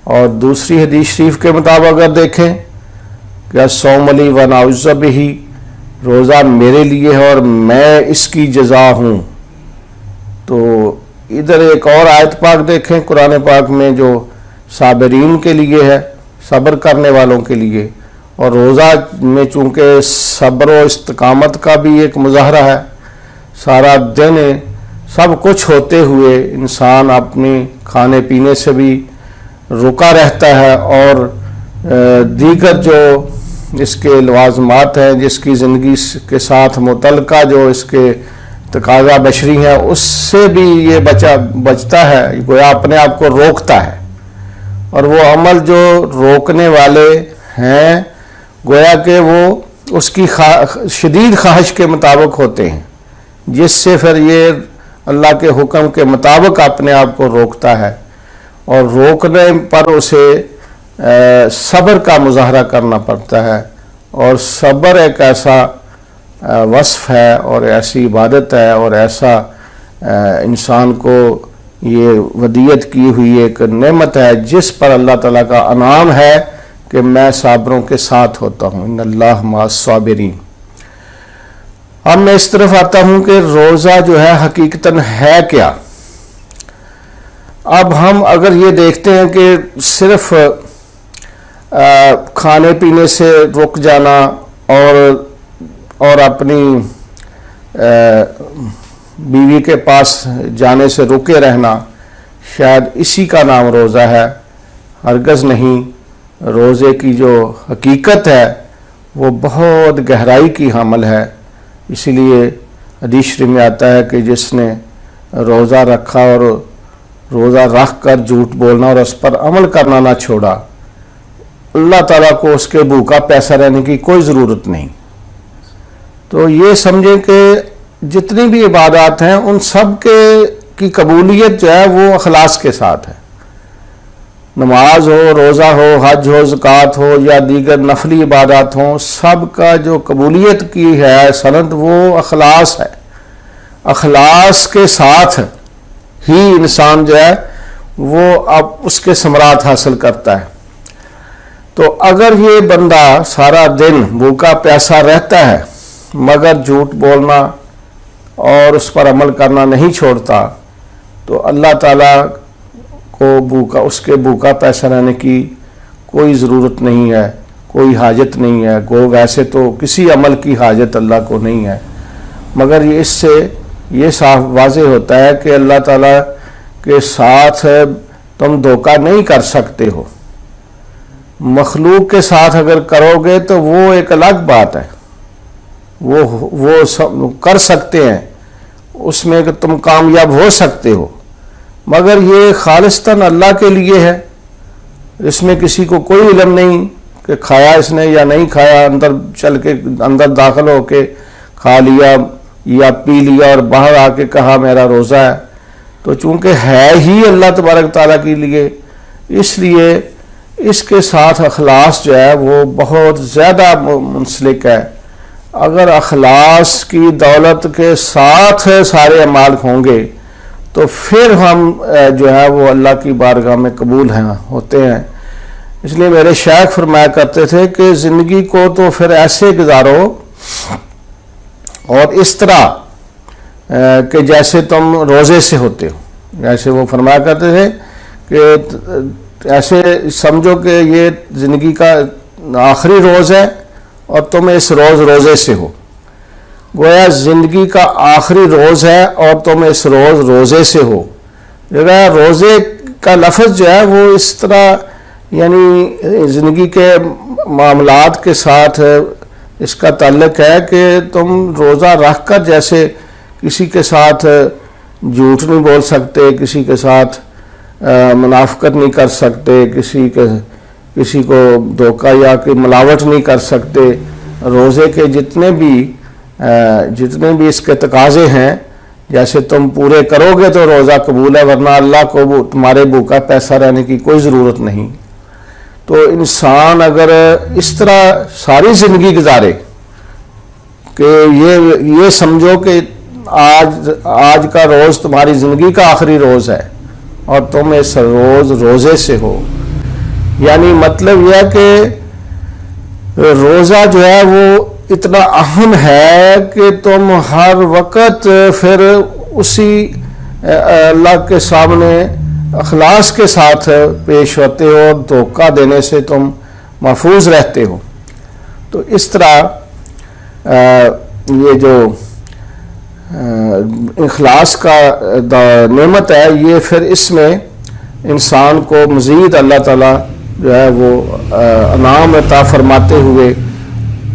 اور دوسری حدیث شریف کے مطابق اگر دیکھیں کہ صوم لی و انا اجزی بہ، روزہ میرے لیے ہے اور میں اس کی جزا ہوں. تو ادھر ایک اور آیت پاک دیکھیں قرآن پاک میں جو صابرین کے لیے ہے، صبر کرنے والوں کے لیے. اور روزہ میں چونکہ صبر و استقامت کا بھی ایک مظاہرہ ہے، سارا دن سب کچھ ہوتے ہوئے انسان اپنی کھانے پینے سے بھی رکا رہتا ہے، اور دیگر جو اس کے لوازمات ہیں جس کی زندگی کے ساتھ متعلقہ جو اس کے تقاضا بشری ہیں اس سے بھی یہ بچتا ہے، گویا اپنے آپ کو روکتا ہے. اور وہ عمل جو روکنے والے ہیں گویا کہ وہ اس کی شدید خواہش کے مطابق ہوتے ہیں، جس سے پھر یہ اللہ کے حکم کے مطابق اپنے آپ کو روکتا ہے. اور روکنے پر اسے صبر کا مظاہرہ کرنا پڑتا ہے. اور صبر ایک ایسا وصف ہے اور ایسی عبادت ہے اور ایسا انسان کو یہ ودیت کی ہوئی ایک نعمت ہے جس پر اللہ تعالیٰ کا انعام ہے کہ میں صابروں کے ساتھ ہوتا ہوں. ان اللہ مع الصابرین. اب میں اس طرف آتا ہوں کہ روزہ جو ہے حقیقتاً ہے کیا. اب ہم اگر یہ دیکھتے ہیں کہ صرف کھانے پینے سے رک جانا اور اپنی بیوی کے پاس جانے سے رکے رہنا شاید اسی کا نام روزہ ہے، ہرگز نہیں. روزے کی جو حقیقت ہے وہ بہت گہرائی کی حامل ہے. اسی لیے حدیث شریف میں آتا ہے کہ جس نے روزہ رکھا اور روزہ رکھ کر جھوٹ بولنا اور اس پر عمل کرنا نہ چھوڑا، اللہ تعالیٰ کو اس کے بھوکا پیسہ رہنے کی کوئی ضرورت نہیں. تو یہ سمجھیں کہ جتنی بھی عبادات ہیں ان سب کی قبولیت جو ہے وہ اخلاص کے ساتھ ہے. نماز ہو، روزہ ہو، حج ہو، زکوٰۃ ہو یا دیگر نفلی عبادات ہوں، سب کا جو قبولیت کی ہے سند وہ اخلاص ہے. اخلاص کے ساتھ ہی انسان جو ہے وہ اب اس کے ثمرات حاصل کرتا ہے. تو اگر یہ بندہ سارا دن بھوکا پیاسا رہتا ہے مگر جھوٹ بولنا اور اس پر عمل کرنا نہیں چھوڑتا، تو اللہ تعالیٰ کو اس کے بھوکا پیسہ رہنے کی کوئی ضرورت نہیں ہے، کوئی حاجت نہیں ہے. گو ویسے تو کسی عمل کی حاجت اللہ کو نہیں ہے، مگر اس سے یہ صاف واضح ہوتا ہے کہ اللہ تعالیٰ کے ساتھ تم دھوکہ نہیں کر سکتے ہو. مخلوق کے ساتھ اگر کرو گے تو وہ ایک الگ بات ہے، وہ کر سکتے ہیں، اس میں کہ تم کامیاب ہو سکتے ہو، مگر یہ خالصتاً اللہ کے لیے ہے. اس میں کسی کو کوئی علم نہیں کہ کھایا اس نے یا نہیں کھایا، اندر داخل ہو کے کھا لیا یا پی لیا اور باہر آ کے کہا میرا روزہ ہے. تو چونکہ ہے ہی اللہ تبارک تعالیٰ کے لیے، اس لیے اس کے ساتھ اخلاص جو ہے وہ بہت زیادہ منسلک ہے. اگر اخلاص کی دولت کے ساتھ سارے اعمال ہوں گے تو پھر ہم جو ہے وہ اللہ کی بارگاہ میں قبول ہوتے ہیں. اس لیے میرے شیخ فرمایا کرتے تھے کہ زندگی کو تو پھر ایسے گزارو اور اس طرح کہ جیسے تم روزے سے ہوتے ہو. جیسے وہ فرمایا کرتے تھے کہ ایسے سمجھو کہ یہ زندگی کا آخری روز ہے اور تم اس روزے سے ہو. گویا زندگی کا آخری روز ہے اور تم اس روزے سے ہو. روزے کا لفظ جو ہے وہ اس طرح یعنی زندگی کے معاملات کے ساتھ اس کا تعلق ہے کہ تم روزہ رکھ کر جیسے کسی کے ساتھ جھوٹ نہیں بول سکتے، کسی کے ساتھ منافقت نہیں کر سکتے، کسی کو دھوکہ یا کوئی ملاوٹ نہیں کر سکتے. روزے کے جتنے بھی اس کے تقاضے ہیں جیسے تم پورے کرو گے تو روزہ قبول ہے، ورنہ اللہ کو تمہارے بھوکا پیسہ رہنے کی کوئی ضرورت نہیں. تو انسان اگر اس طرح ساری زندگی گزارے کہ یہ سمجھو کہ آج کا روز تمہاری زندگی کا آخری روز ہے اور تم اس روزے سے ہو، یعنی مطلب یہ ہے کہ روزہ جو ہے وہ اتنا اہم ہے کہ تم ہر وقت پھر اسی اللہ کے سامنے اخلاص کے ساتھ پیش ہوتے ہو، دھوکہ دینے سے تم محفوظ رہتے ہو۔ تو اس طرح یہ جو اخلاص کا نعمت ہے، یہ پھر اس میں انسان کو مزید اللہ تعالیٰ جو ہے وہ انعام عطا فرماتے ہوئے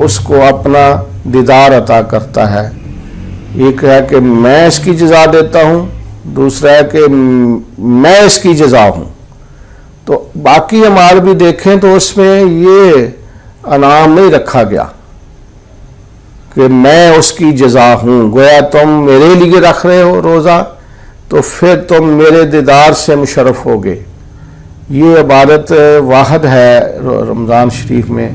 اس کو اپنا دیدار عطا کرتا ہے۔ ایک ہے کہ میں اس کی جزا دیتا ہوں، دوسرا ہے کہ میں اس کی جزا ہوں۔ تو باقی اعمال بھی دیکھیں تو اس میں یہ انعام نہیں رکھا گیا کہ میں اس کی جزا ہوں، گویا تم میرے لیے رکھ رہے ہو روزہ تو پھر تم میرے دیدار سے مشرف ہوگے۔ یہ عبادت واحد ہے رمضان شریف میں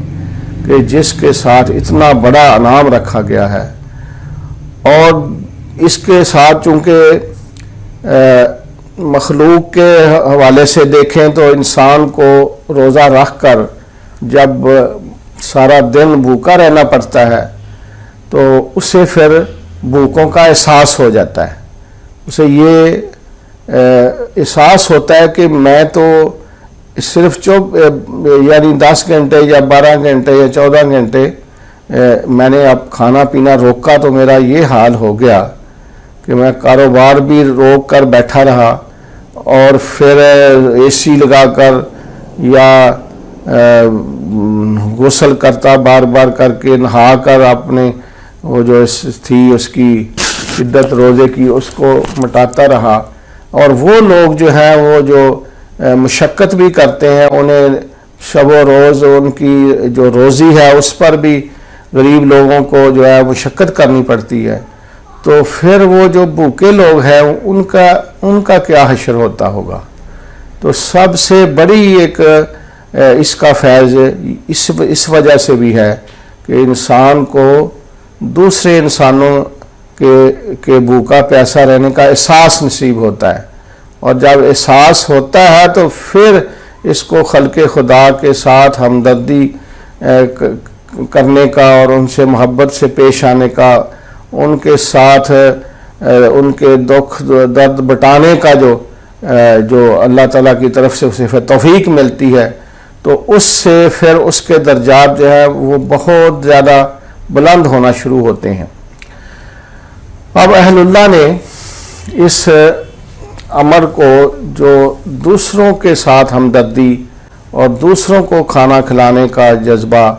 کہ جس کے ساتھ اتنا بڑا انعام رکھا گیا ہے، اور اس کے ساتھ چونکہ مخلوق کے حوالے سے دیکھیں تو انسان کو روزہ رکھ کر جب سارا دن بھوکا رہنا پڑتا ہے تو اسے پھر بھوکوں کا احساس ہو جاتا ہے، اسے یہ احساس ہوتا ہے کہ میں تو صرف یعنی 10 گھنٹے یا 12 گھنٹے یا 14 گھنٹے میں نے اب کھانا پینا روکا تو میرا یہ حال ہو گیا کہ میں کاروبار بھی روک کر بیٹھا رہا، اور پھر اے سی لگا کر یا غسل کرتا بار بار کر کے، نہا کر اپنے وہ جو تھی اس کی شدت روزے کی اس کو مٹاتا رہا۔ اور وہ لوگ جو ہیں وہ جو مشقت بھی کرتے ہیں، انہیں شب و روز ان کی جو روزی ہے اس پر بھی غریب لوگوں کو جو ہے مشقت کرنی پڑتی ہے، تو پھر وہ جو بھوکے لوگ ہیں ان کا کیا حشر ہوتا ہوگا۔ تو سب سے بڑی ایک اس کا فیض اس وجہ سے بھی ہے کہ انسان کو دوسرے انسانوں کے بھوکا پیاسا رہنے کا احساس نصیب ہوتا ہے، اور جب احساس ہوتا ہے تو پھر اس کو خلق خدا کے ساتھ ہمدردی کرنے کا اور ان سے محبت سے پیش آنے کا، ان کے ساتھ ان کے دکھ درد بٹانے کا جو اللہ تعالیٰ کی طرف سے اسے توفیق ملتی ہے، تو اس سے پھر اس کے درجات جو ہے وہ بہت زیادہ بلند ہونا شروع ہوتے ہیں۔ اب اہل اللہ نے اس امر کو جو دوسروں کے ساتھ ہمدردی اور دوسروں کو کھانا کھلانے کا جذبہ